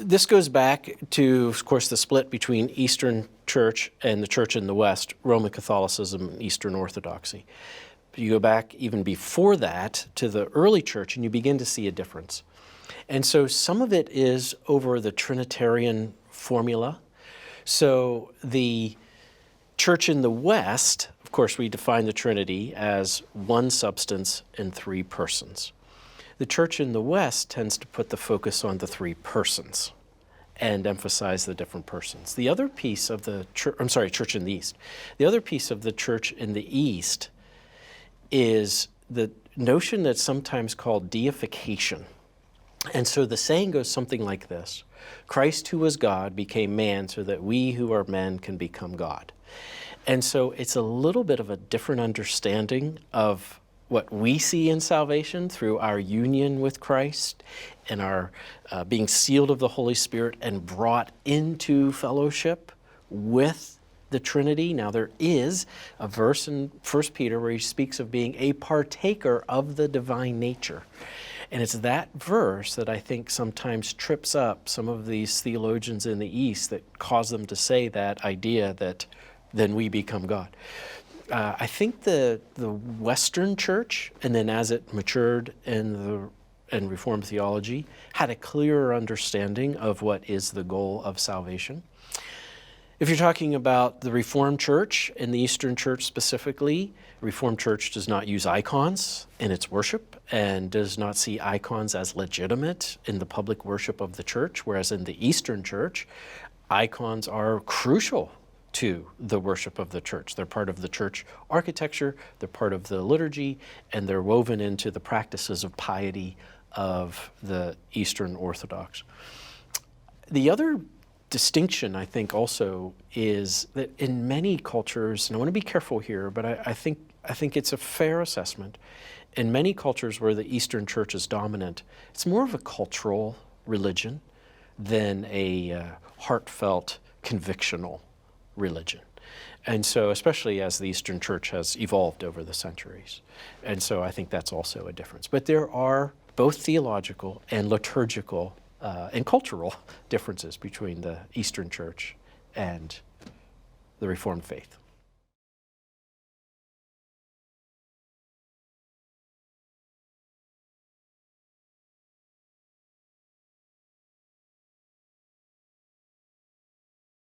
this goes back to, of course, the split between Eastern Church and the Church in the West, Roman Catholicism and Eastern Orthodoxy. You go back even before that to the early church and you begin to see a difference. And so some of it is over the Trinitarian formula. So the Church in the West, of course, we define the Trinity as one substance and three persons. The Church in the West tends to put the focus on the three persons and emphasize the different persons. The other piece of the Church in the East. The other piece of the Church in the East is the notion that's sometimes called deification. And so the saying goes something like this: Christ, who was God, became man so that we who are men can become God. And so it's a little bit of a different understanding of what we see in salvation through our union with Christ and our being sealed of the Holy Spirit and brought into fellowship with the Trinity. Now there is a verse in 1 Peter where he speaks of being a partaker of the divine nature. And it's that verse that I think sometimes trips up some of these theologians in the East that cause them to say that idea that then we become God. I think the Western Church, and then as it matured in Reformed theology, had a clearer understanding of what is the goal of salvation. If you're talking about the Reformed Church and the Eastern Church specifically, Reformed Church does not use icons in its worship and does not see icons as legitimate in the public worship of the church, whereas in the Eastern Church, icons are crucial to the worship of the church. They're part of the church architecture, they're part of the liturgy, and they're woven into the practices of piety of the Eastern Orthodox. The other distinction, I think, also is that in many cultures, and I want to be careful here, but I think it's a fair assessment, in many cultures where the Eastern Church is dominant, it's more of a cultural religion than a heartfelt, convictional religion. And so, especially as the Eastern Church has evolved over the centuries. And so I think that's also a difference. But there are both theological and liturgical and cultural differences between the Eastern Church and the Reformed faith.